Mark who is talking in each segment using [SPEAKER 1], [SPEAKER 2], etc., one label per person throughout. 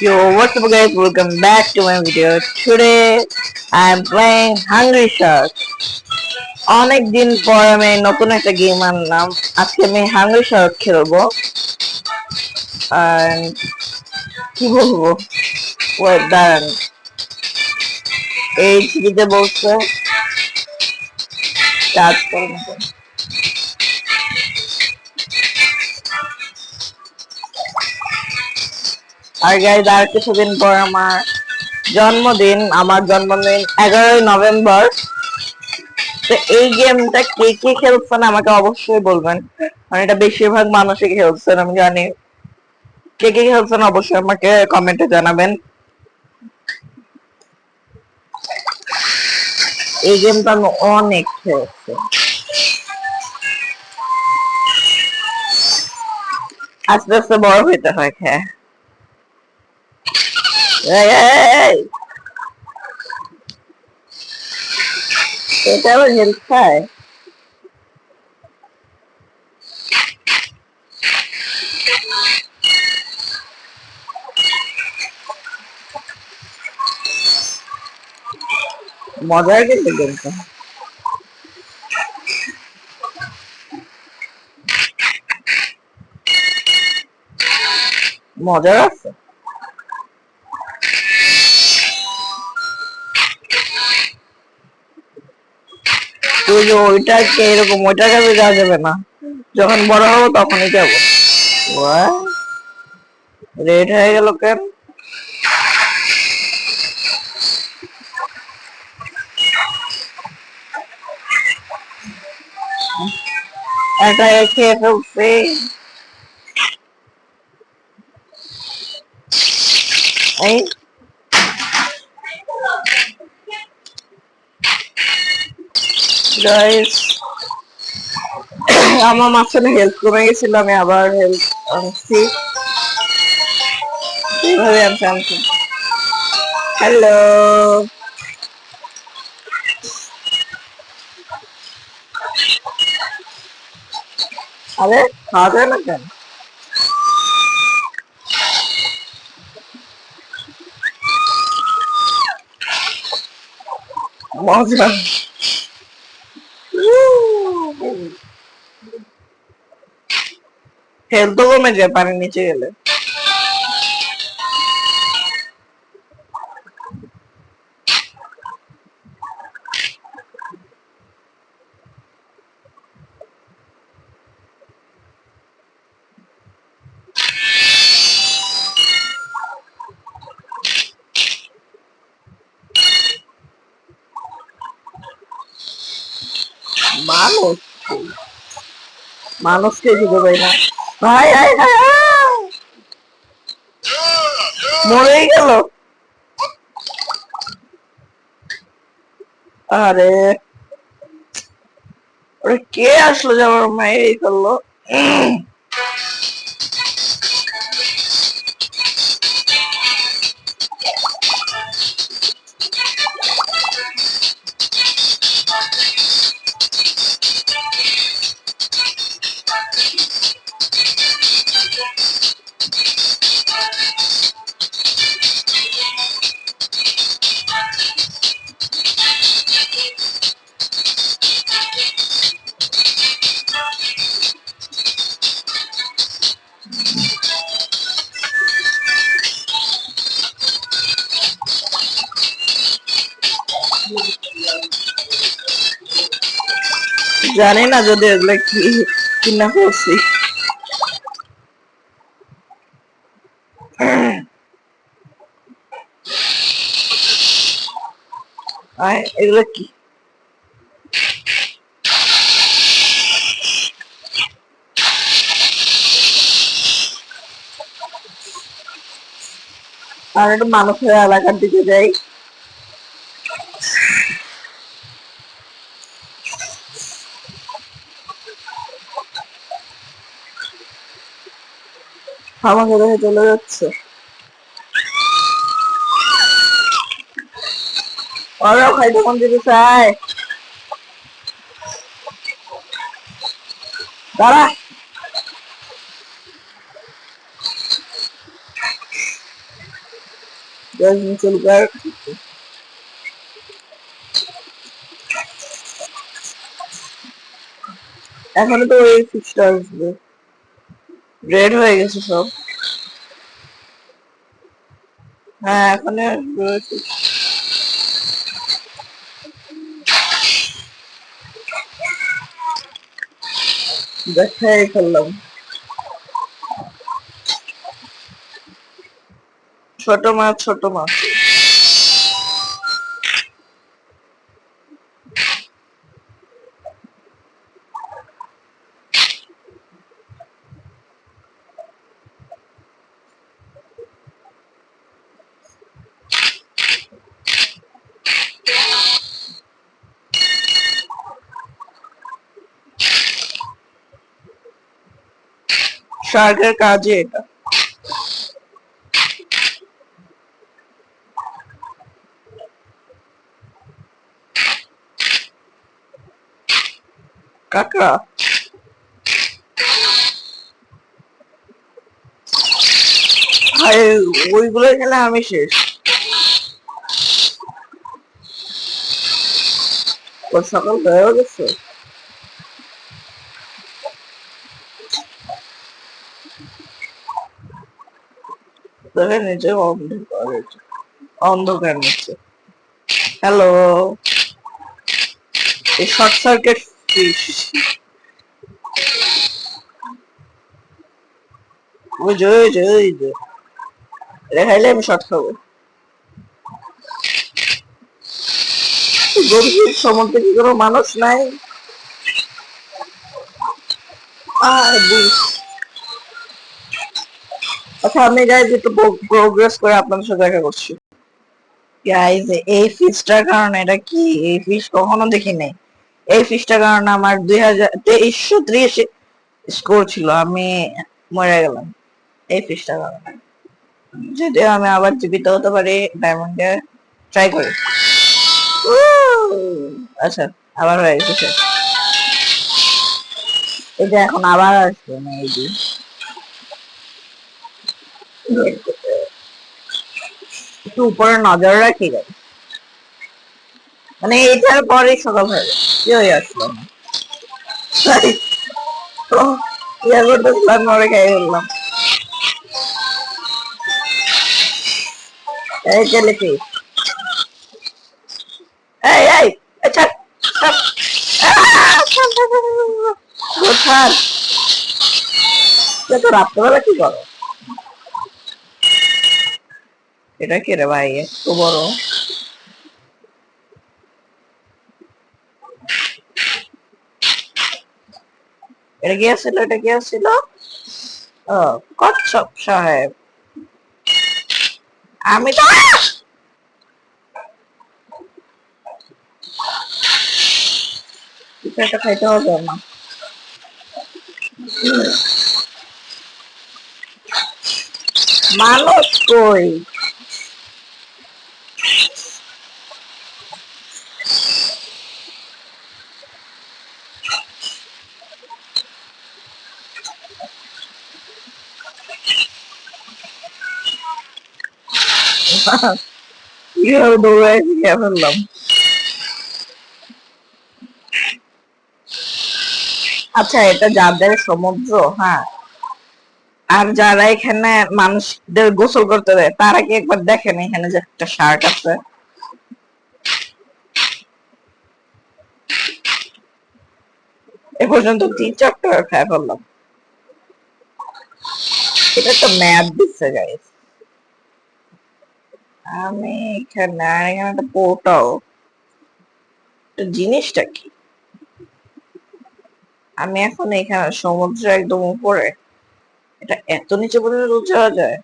[SPEAKER 1] Yo, what's up guys? Welcome back to my video. Today I'm playing Hungry Shark. অনেক দিন পর আমি নতুন একটা গেম আনলাম। আজকে আমি Hungry Shark খেলবো। আর কি বলবো? ওয়েট দাঁড়ান। এই টিভিতে বলছে কাজ করে না। আর গাইজ আর কিছুদিন পর আমার জন্মদিন। আমার জন্মদিন 11ই নভেম্বর। তো এই গেমটা কে কে খেলছেন আমাকে অবশ্যই বলবেন, মানে এটা বেশিরভাগ মানুষই খেলছেন আমি জানি। কে কে খেলছেন অবশ্যই আমাকে কমেন্টে জানাবেন। এই গেমটা আমি অনেক খেলছি। আস্তে আস্তে বড় হইতে হয়। হ্যাঁ, এটা আবার হেল্প খায়। মজার কিন্তু গেমটা মজার আছে। তুই যে ওইটাকে এরকম ওইটার কাছে যাওয়া যাবে না, যখন বড় হবো তখনই যাবো। রেড হয়ে গেল কেন? একটা খেয়ে ফেলছি। এই গাইস, আমার মাঝখানে হেল্প কমে গেছিল, আমি আবার হেল্প আনছি। এইভাবে আনছি। হ্যালো, আরে খাওয়া যায় না কেন? মজা। হেলথ তো কমে যায় পানির নিচে গেলে। মানুষ মানুষকে দিতে পারি না। ভাই ভাই ভাই, মরেই গেল। আরে ওরে কে আসলো যে আমার মায়েরই করলো। জানি না যদি এগুলো কি কিনা ফেলছি। এগুলো কি? আর একটু মানুষের এলাকার দিকে যাই। আমাকে দেখে চলে যাচ্ছে। ওরাও খাইতে মন দিতে চায়। দাঁড়া, চুলকার এখনো তো ওই ফিক্সটা আসবে, রেড হয়ে গেছে সব। হ্যাঁ এখনই আসবে। দেখাই ফেললাম। ছোট মাছ, ছোট মাছ। শার্কের কাজে এটা। কাঁকড়া ভাই, ওইগুলো খেলে আমি শেষ। ওর সকাল হয়ে গেছে। তোকে নিচে অন্ধকার, অন্ধকার নিচে। হ্যালো, এই শর্ট সার্কিট ফিশ। ওই যে ওই যে ওই যে এটা খাইলে আমি শর্ট খাবো। গভীর সমুদ্রে কি কোনো মানুষ নাই? আচ্ছা আমি গাইজ একটু প্রোগ্রেস করে আপনাদের সাথে দেখা করছি। গাইজ এই ফিশটার কারণে, এটা কি, এই ফিশ কখনো দেখি নাই। এই ফিশটার কারণে আমার 2330 স্কোর ছিল, আমি মরে গেলাম এই ফিশটার কারণে। যদি আমি আবার জীবিত হতে পারি, ডায়মন্ডে ট্রাই করি। আচ্ছা আবার হয়ে গেছে। এই যে এখন আবার আসবে না, এই যে একটু উপরে নজর রাখি গাই, মানে এইটার পরে সকাল হয়ে যাবে। কি হয়ে আসলো না ইয়া করতেছিলাম, মরে খাই বললাম। এই জেলিফিশ, এই এই আচ্ছা কোথায় তো রাত্রেবেলা কি করো? এটা কে রে ভাই, এত বড়? এটা কি আসছিল, এটা কি আসছিল? ও, কচ্ছপ সাহেব। আমি তো কিছু একটা খাইতে হবে না। মানুষ কই? কিভাবে দৌড়াই শিখে ফেললাম। আচ্ছা এটা যাদের সমুদ্র, হ্যাঁ, আর যারা এখানে মানুষদের গোসল করতে দেয়, তারা কি একবার দেখেন এখানে যে একটা শার্ক আছে? এ পর্যন্ত 3-4টা খাই ফেললাম। এটা তো ম্যাপ দিচ্ছে গাইস। আমি এখানে, আর এখানে একটা পোর্টাল, জিনিসটা কি? আমি এখন এখানে সমুদ্র একদম উপরে, এটা এত নিচে পর্যন্ত যাওয়া যায়?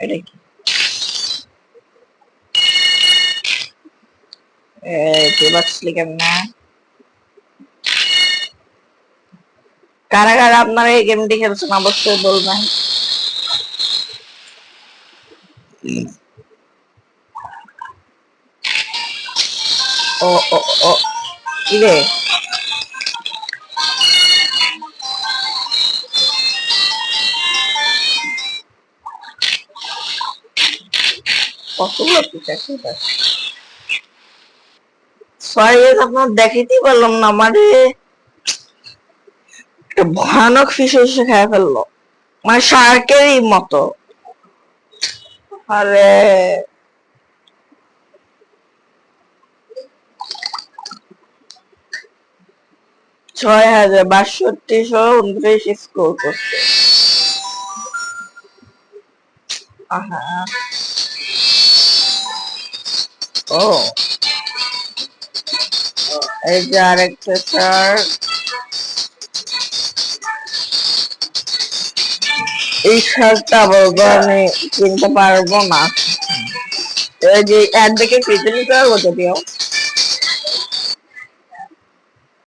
[SPEAKER 1] এটা কি? তুই বাঁচলি কেমনে? কারা কারা আপনারা এই গেমটি খেলছেন অবশ্যই বলবেন। ও ও ও কি রে? কতগুলো পিকাক সরি আপনার দেখাইতেই পারলাম না, মানে ভয়ানক ফিস এসে খেয়ে ফেললো, মানে শার্কেরই মতো। আরে ৬,৬২,৬২ স্কোর করছে। আহা ও এই যে আরেকটা স্যার, এই শার্টটা বলবো আমি কিনতে পারবো না। এই যে অ্যাড দেখে কিনতে নিতে পারবো যদিও।